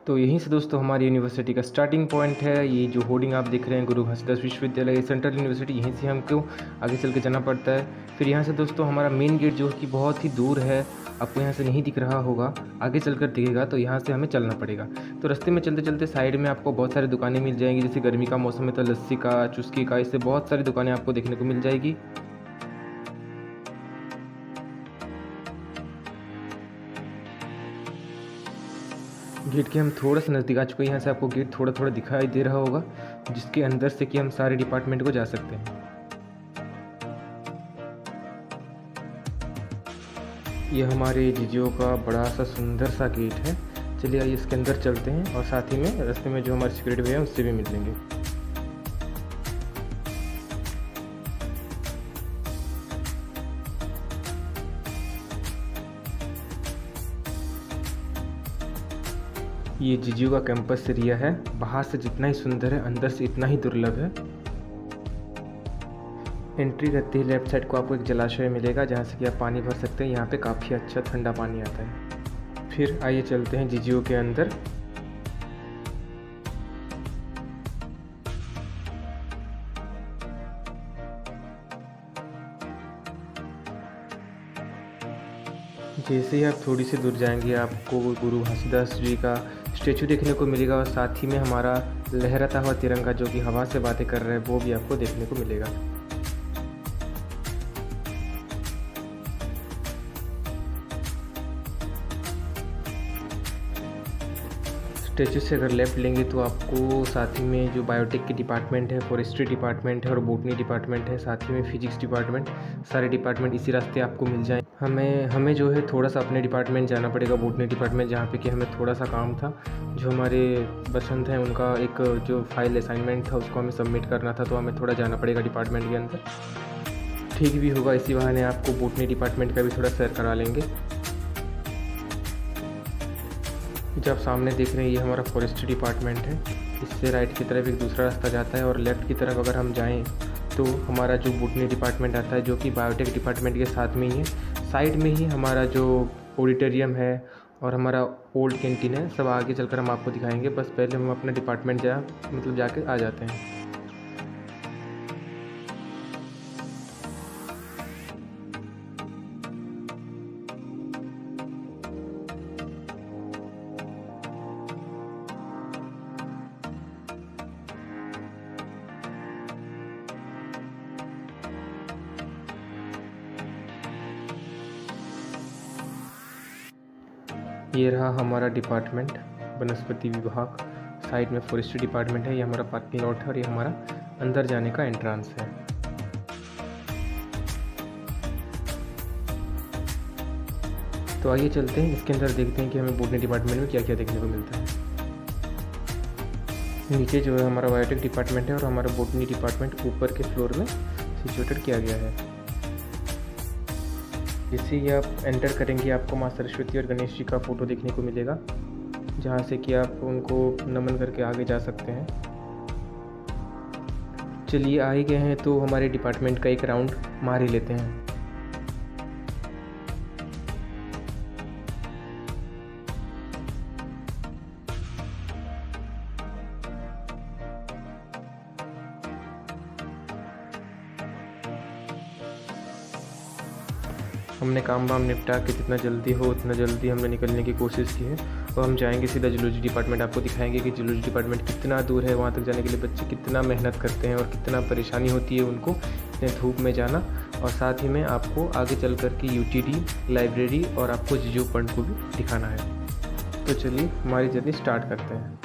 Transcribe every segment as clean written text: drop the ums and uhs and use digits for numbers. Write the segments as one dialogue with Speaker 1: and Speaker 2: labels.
Speaker 1: तो यहीं से दोस्तों हमारी यूनिवर्सिटी का स्टार्टिंग पॉइंट है। ये जो होर्डिंग आप देख रहे हैं गुरु घासीदास विश्वविद्यालय सेंट्रल यूनिवर्सिटी, यहीं से हमको आगे चल के जाना पड़ता है। फिर यहाँ से दोस्तों हमारा मेन गेट जो कि बहुत ही दूर है, आपको यहाँ से नहीं दिख रहा होगा, आगे चलकर दिखेगा, तो यहाँ से हमें चलना पड़ेगा। तो रास्ते में चलते चलते साइड में आपको बहुत सारी दुकानें मिल जाएंगी। जैसे गर्मी का मौसम है तो लस्सी का, चुस्की का, इससे बहुत सारी दुकानें आपको देखने को मिल जाएगी। गेट के हम थोड़ा सा नज़दीक आ चुके हैं। यहाँ से आपको गेट थोड़ा थोड़ा दिखाई दे रहा होगा, जिसके अंदर से कि हम सारे डिपार्टमेंट को जा सकते हैं। ये हमारे जीजीओ का बड़ा सा सुंदर सा गेट है। चलिए आइए इसके अंदर चलते हैं, और साथ ही में रास्ते में जो हमारे सिक्योरिटी भैया हैं उससे भी मिल लेंगे। ये जीजीओ का कैंपस एरिया है। बाहर से जितना ही सुंदर है, अंदर से इतना ही दुर्लभ है। एंट्री करते ही लेफ्ट साइड को आपको एक जलाशय मिलेगा, जहाँ से कि आप पानी भर सकते हैं। यहाँ पे काफ़ी अच्छा ठंडा पानी आता है। फिर आइए चलते हैं जीजीओ के अंदर। जैसे ही आप थोड़ी सी दूर जाएंगे, आपको गुरु घासीदास जी का स्टेचू देखने को मिलेगा, और साथ ही में हमारा लहराता हुआ तिरंगा जो कि हवा से बातें कर रहा है, वो भी आपको देखने को मिलेगा। स्टेचू से अगर लेफ़्ट लेंगे तो आपको साथ ही में जो बायोटेक की डिपार्टमेंट है, फॉरेस्ट्री डिपार्टमेंट है और बोटनी डिपार्टमेंट है, साथ ही में फिजिक्स डिपार्टमेंट, सारे डिपार्टमेंट इसी रास्ते आपको मिल जाए। हमें जो है थोड़ा सा अपने डिपार्टमेंट जाना पड़ेगा, बोटनी डिपार्टमेंट, जहाँ पे कि हमें थोड़ा सा काम था। जो हमारे बसंत हैं उनका एक जो फाइल असाइनमेंट था उसको हमें सबमिट करना था, तो हमें थोड़ा जाना पड़ेगा डिपार्टमेंट के अंदर। ठीक भी होगा, इसी बहाने आपको बोटनी डिपार्टमेंट का भी थोड़ा सैर करा लेंगे। जो आप सामने देख रहे हैं ये हमारा फॉरेस्ट्री डिपार्टमेंट है। इससे राइट की तरफ एक दूसरा रास्ता जाता है, और लेफ़्ट की तरफ अगर हम जाएं तो हमारा जो बोटनी डिपार्टमेंट आता है, जो कि बायोटेक डिपार्टमेंट के साथ में ही है। साइड में ही हमारा जो ऑडिटोरियम है और हमारा ओल्ड कैंटीन है, सब आगे चलकर हम आपको दिखाएंगे। बस पहले हम अपना डिपार्टमेंट जाके आ जाते हैं। ये रहा हमारा डिपार्टमेंट, वनस्पति विभाग। साइड में फॉरेस्ट्री डिपार्टमेंट है। ये हमारा पार्किंग लॉट है, और ये हमारा अंदर जाने का एंट्रेंस है। तो आइए चलते हैं इसके अंदर, देखते हैं कि हमें बोटनी डिपार्टमेंट में क्या क्या देखने को मिलता है। नीचे जो है हमारा बायोटेक डिपार्टमेंट है, और हमारा बोटनी डिपार्टमेंट ऊपर के फ्लोर में सिचुएटेड किया गया है। जैसे ही आप एंटर करेंगे, आपको माँ सरस्वती और गणेश जी का फ़ोटो देखने को मिलेगा, जहाँ से कि आप उनको नमन करके आगे जा सकते हैं। चलिए आ ही गए हैं तो हमारे डिपार्टमेंट का एक राउंड मार ही लेते हैं। हमने काम वाम निपटा के जितना जल्दी हो उतना जल्दी हमने निकलने की कोशिश की है, और हम जाएंगे सीधा जूलॉजी डिपार्टमेंट। आपको दिखाएंगे कि जूलॉजी डिपार्टमेंट कितना दूर है। वहाँ तक जाने के लिए बच्चे कितना मेहनत करते हैं और कितना परेशानी होती है उनको इतने धूप में जाना। और साथ ही में आपको आगे चल कर के यूटीडी, लाइब्रेरी और आपको जीजो पॉइंट को भी दिखाना है। तो चलिए हमारी जर्नी स्टार्ट करते हैं।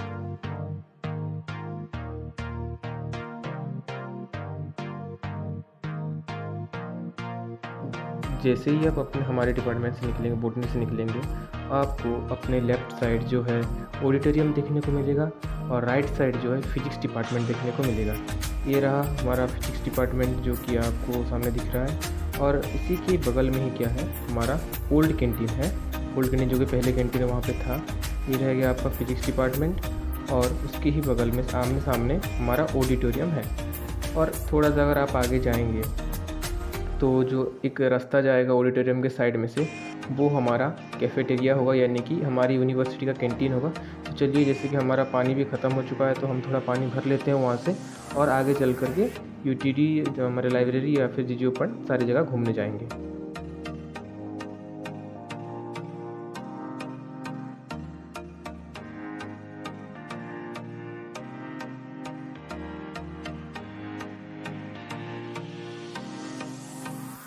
Speaker 1: जैसे ही आप हमारे डिपार्टमेंट से निकलेंगे, बोटनी से निकलेंगे, आपको अपने लेफ़्ट साइड जो है ऑडिटोरियम देखने को मिलेगा, और राइट साइड जो है फिजिक्स डिपार्टमेंट देखने को मिलेगा। ये रहा हमारा फिजिक्स डिपार्टमेंट जो कि आपको सामने दिख रहा है, और इसी के बगल में ही क्या है, हमारा ओल्ड कैंटीन है। ओल्ड कैंटीन जो कि पहले कैंटीन वहाँ पे था। ये रह गया आपका फिजिक्स डिपार्टमेंट, और उसके ही बगल में आमने सामने हमारा ऑडिटोरियम है। और थोड़ा सा अगर आप आगे जाएंगे तो जो एक रास्ता जाएगा ऑडिटोरियम के साइड में से, वो हमारा कैफ़ेटेरिया होगा, यानी कि हमारी यूनिवर्सिटी का कैंटीन होगा। चलिए, जैसे कि हमारा पानी भी ख़त्म हो चुका है तो हम थोड़ा पानी भर लेते हैं वहाँ से और आगे चल कर के यूटीडी जो हमारे लाइब्रेरी या फिर जीजीओ पॉइंट सारी जगह घूमने जाएंगे।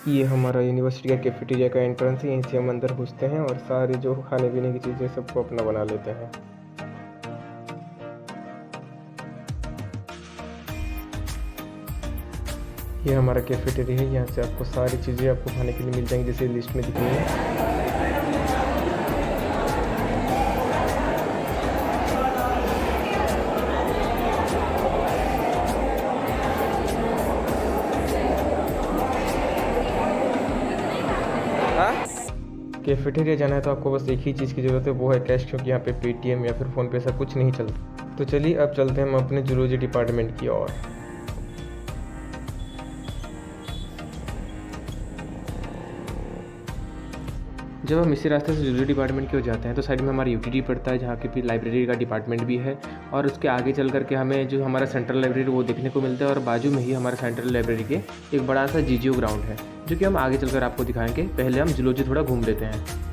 Speaker 1: ये हमारा यूनिवर्सिटी का कैफेटेरिया का एंट्रेंस है, यहीं से हम अंदर घुसते हैं और सारे जो खाने पीने की चीज़ें सबको अपना बना लेते हैं। ये हमारा कैफेटेरिया है, यहाँ से आपको सारी चीज़ें आपको खाने के लिए मिल जाएंगी जैसे लिस्ट में दिख रही है। कैफेटेरिया जाना है तो आपको बस एक ही चीज़ की ज़रूरत है, वो है कैश, क्योंकि यहाँ पे पेटीएम या फिर फ़ोनपे ऐसा कुछ नहीं चलता। तो चलिए अब चलते हैं हम अपने जूलॉजी डिपार्टमेंट की ओर। जब हम इसी रास्ते से जूलॉजी डिपार्टमेंट की ओर जाते हैं तो साइड में हमारा यूटीडी पड़ता है, जहाँ के भी लाइब्रेरी का डिपार्टमेंट भी है, और उसके आगे चल करके हमें जो हमारा सेंट्रल लाइब्रेरी वो देखने को मिलता है, और बाजू में ही हमारा सेंट्रल लाइब्रेरी के एक बड़ा सा जीजीओ ग्राउंड है, जो कि हम आगे चलकर आपको दिखाएंगे। पहले हम जूलॉजी थोड़ा घूम लेते हैं।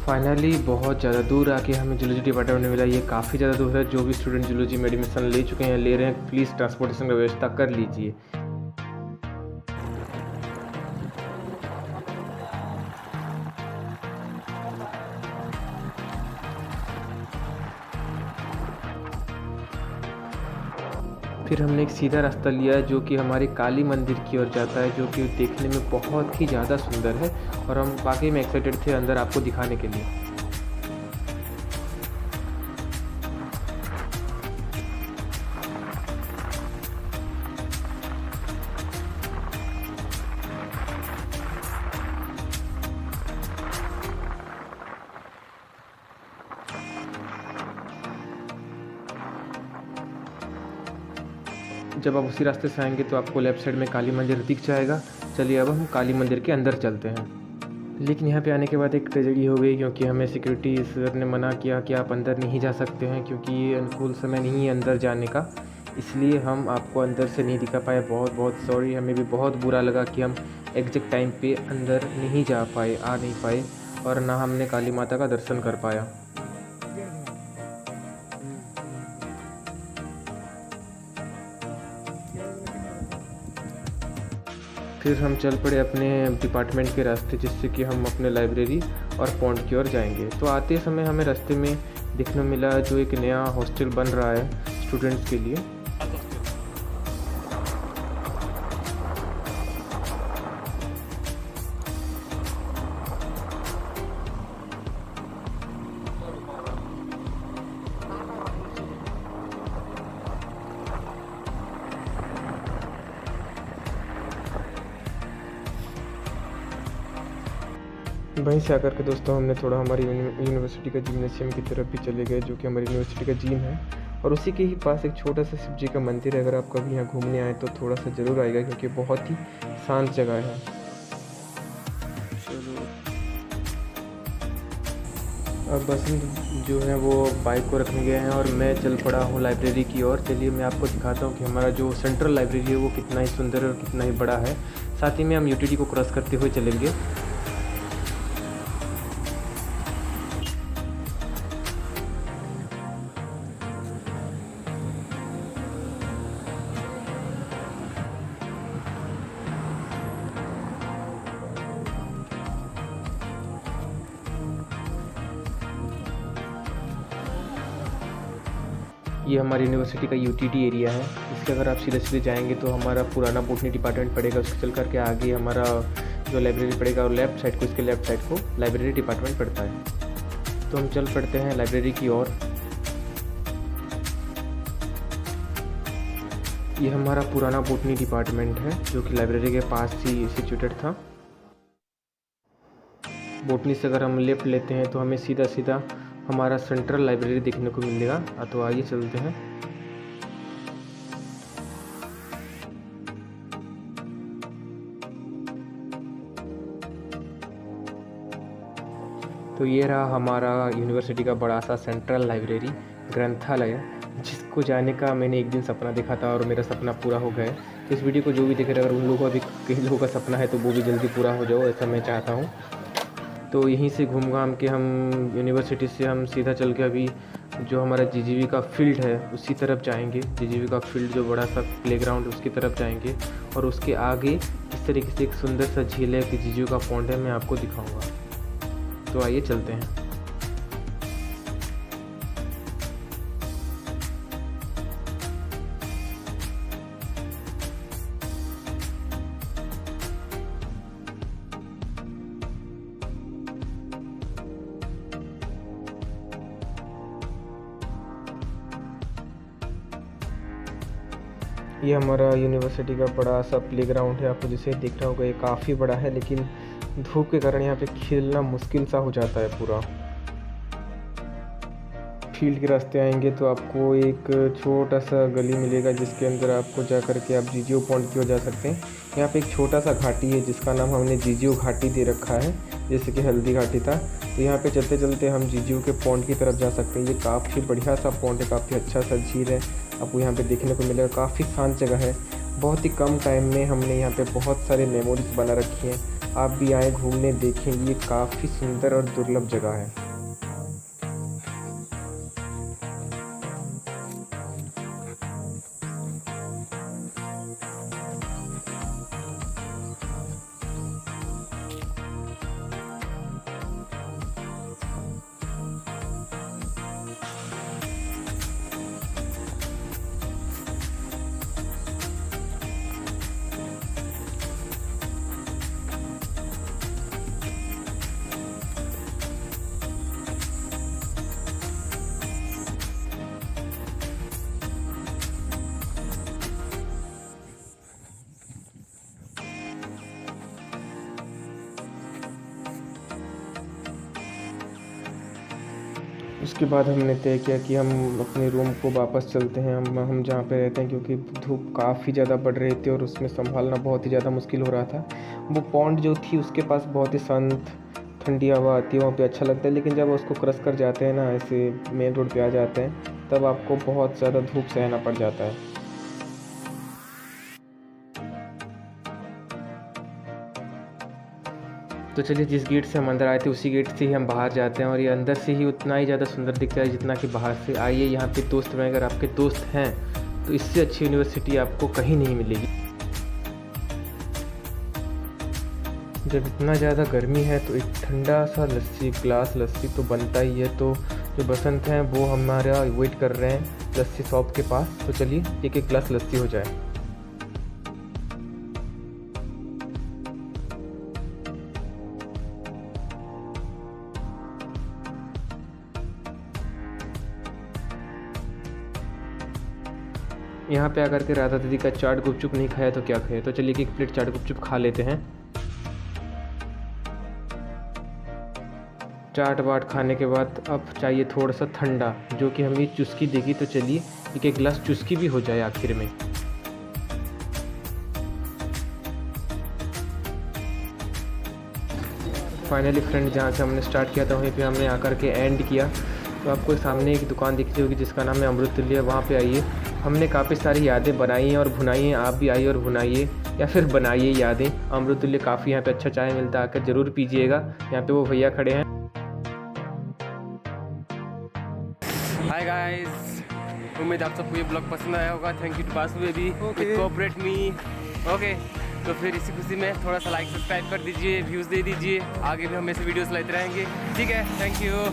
Speaker 1: फाइनली बहुत ज़्यादा दूर आके हमें जूलॉजी डिपार्टमेंट में मिला। ये काफ़ी ज़्यादा दूर है। जो भी स्टूडेंट जूलॉजी में एडमिशन ले चुके हैं, ले रहे हैं, प्लीज़ ट्रांसपोर्टेशन की व्यवस्था कर लीजिए। फिर हमने एक सीधा रास्ता लिया जो कि हमारे काली मंदिर की ओर जाता है, जो कि देखने में बहुत ही ज़्यादा सुंदर है, और हम वाकई में एक्साइटेड थे अंदर आपको दिखाने के लिए। जब आप उसी रास्ते से आएंगे तो आपको लेफ़्ट साइड में काली मंदिर दिख जाएगा। चलिए अब हम काली मंदिर के अंदर चलते हैं। लेकिन यहाँ पे आने के बाद एक ट्रेजेडी हो गई, क्योंकि हमें सिक्योरिटी सर ने मना किया कि आप अंदर नहीं जा सकते हैं, क्योंकि ये अनुकूल समय नहीं है अंदर जाने का। इसलिए हम आपको अंदर से नहीं दिखा पाए। बहुत बहुत सॉरी, हमें भी बहुत बुरा लगा कि हम एग्जैक्ट टाइम पे अंदर नहीं जा पाए, आ नहीं पाए, और ना हमने काली माता का दर्शन कर पाया। फिर हम चल पड़े अपने डिपार्टमेंट के रास्ते, जिससे कि हम अपने लाइब्रेरी और पॉन्ड की ओर जाएंगे। तो आते समय हमें रास्ते में देखने मिला जो एक नया हॉस्टल बन रहा है स्टूडेंट्स के लिए। वहीं से आकर के दोस्तों हमने थोड़ा हमारी यूनिवर्सिटी का जिम्नेशियम की तरफ भी चले गए, जो कि हमारी यूनिवर्सिटी का जिम है, और उसी के ही पास एक छोटा सा शिव जी का मंदिर है। अगर आप कभी यहाँ घूमने आए तो थोड़ा सा ज़रूर आएगा, क्योंकि बहुत ही शांत जगह है। अब बसंत जो है वो बाइक को रखने गए हैं और मैं चल पड़ा हूँ लाइब्रेरी की ओर। चलिए मैं आपको दिखाता हूँ कि हमारा जो सेंट्रल लाइब्रेरी है वो कितना ही सुंदर है और कितना ही बड़ा है। साथ ही में हम यूटीडी को क्रॉस करते हुए चलेंगे। ये हमारी यूनिवर्सिटी का यूटीडी एरिया है। इसके अगर आप सीधे सीधे जाएंगे तो हमारा पुराना बोटनी डिपार्टमेंट पड़ेगा। उसके चल करके आगे हमारा जो लाइब्रेरी पड़ेगा, और लेफ़्ट साइड को, इसके लेफ़्ट साइड को लाइब्रेरी डिपार्टमेंट पड़ता है। तो हम चल पड़ते हैं लाइब्रेरी की ओर। ये हमारा पुराना बोटनी डिपार्टमेंट है, जो कि लाइब्रेरी के पास ही सिचुएटेड था। बोटनी से अगर हम लेफ़्ट लेते हैं तो हमें सीधा सीधा हमारा सेंट्रल लाइब्रेरी देखने को मिलेगा। तो आइए चलते हैं। तो ये रहा हमारा यूनिवर्सिटी का बड़ा सा सेंट्रल लाइब्रेरी ग्रंथालय, जिसको जाने का मैंने एक दिन सपना देखा था और मेरा सपना पूरा हो गया है। तो इस वीडियो को जो भी देख रहे हैं, अगर उन लोगों का भी कई लोगों का सपना है तो वो भी जल्दी पूरा हो जाओ, ऐसा मैं चाहता हूँ। तो यहीं से घूम घाम के हम यूनिवर्सिटी से हम सीधा चल के अभी जो हमारा जीजीवी का फील्ड है उसी तरफ जाएंगे। जीजीवी का फील्ड जो बड़ा सा प्लेग्राउंड है उसकी तरफ जाएंगे और उसके आगे इस तरीके से एक सुंदर सा झील है कि जीजीवी का पॉन्ड है, मैं आपको दिखाऊंगा। तो आइए चलते हैं। ये हमारा यूनिवर्सिटी का बड़ा सा प्लेग्राउंड है, आपको जिसे दिख रहा होगा ये काफ़ी बड़ा है, लेकिन धूप के कारण यहाँ पे खेलना मुश्किल सा हो जाता है। पूरा फील्ड के रास्ते आएंगे तो आपको एक छोटा सा गली मिलेगा जिसके अंदर आपको जा कर के आप जीजीओ पॉइंट की ओर जा सकते हैं। यहाँ पे एक छोटा सा घाटी है जिसका नाम हमने जीजीओ घाटी दे रखा है, जैसे कि हल्दी घाटी था। तो यहाँ पे चलते चलते हम जीजीओ के पॉइंट की तरफ जा सकते हैं। ये काफ़ी बढ़िया सा पॉइंट है, काफ़ी अच्छा सा झील है, आपको यहाँ पे देखने को मिलेगा। काफ़ी शांत जगह है, बहुत ही कम टाइम में हमने यहाँ पे बहुत सारे मेमोरीज बना रखी हैं। आप भी आए घूमने, देखेंगे, ये काफ़ी सुंदर और दुर्लभ जगह है। उसके बाद हमने तय किया कि हम अपने रूम को वापस चलते हैं, हम जहाँ पे रहते हैं, क्योंकि धूप काफ़ी ज़्यादा बढ़ रही थी और उसमें संभालना बहुत ही ज़्यादा मुश्किल हो रहा था। वो पॉन्ड जो थी उसके पास बहुत ही शांत ठंडी हवा आती है, वहाँ पे अच्छा लगता है, लेकिन जब उसको क्रॉस कर जाते हैं ना, ऐसे मेन रोड पे आ जाते हैं, तब आपको बहुत ज़्यादा धूप सहना पड़ जाता है। तो चलिए, जिस गेट से हम अंदर आए थे उसी गेट से ही हम बाहर जाते हैं और ये अंदर से ही उतना ही ज़्यादा सुंदर दिखता है जितना कि बाहर से। आइए, यहाँ पे दोस्त में अगर आपके दोस्त हैं तो इससे अच्छी यूनिवर्सिटी आपको कहीं नहीं मिलेगी। जब इतना ज़्यादा गर्मी है तो एक ठंडा सा लस्सी, ग्लास लस्सी तो बनता ही है। तो जो बसंत हैं वो हमारा वेट कर रहे हैं लस्सी शॉप के पास। तो चलिए, एक एक ग्लास लस्सी हो जाए। यहाँ पे आकर के राधा दीदी का चाट गुपचुप नहीं खाया तो क्या खाया। तो चलिए, एक प्लेट चाट गुपचुप खा लेते हैं। चाट वाट खाने के बाद अब चाहिए थोड़ा सा ठंडा, जो कि हमें चुस्की देगी। तो चलिए, एक एक गिलास चुस्की भी हो जाए आखिर में। फाइनली फ्रेंड, जहाँ से हमने स्टार्ट किया था वहीं पे हमने आकर के एंड किया। तो आपको सामने एक दुकान दिख रही होगी जिसका नाम है अमृततुल्य, वहाँ पे आइए। हमने काफ़ी सारी यादें बनाई हैं और भुनाई हैं, आप भी आइए और भुनाइए या फिर बनाइए यादें। अमृततुल्य काफ़ी यहाँ पे अच्छा चाय मिलता है, आकर ज़रूर पीजिएगा। यहाँ पे वो भैया खड़े हैं।
Speaker 2: हाय गाइस, उम्मीद आप सबको ये ब्लॉग पसंद आया होगा। Thank you to Basu baby with cooperate me. Okay, तो फिर इसी खुशी में थोड़ा सा लाइक सब्सक्राइब कर दीजिए, व्यूज़ दे दीजिए। आगे भी हम ऐसे वीडियोस लाते रहेंगे, ठीक है। Thank you.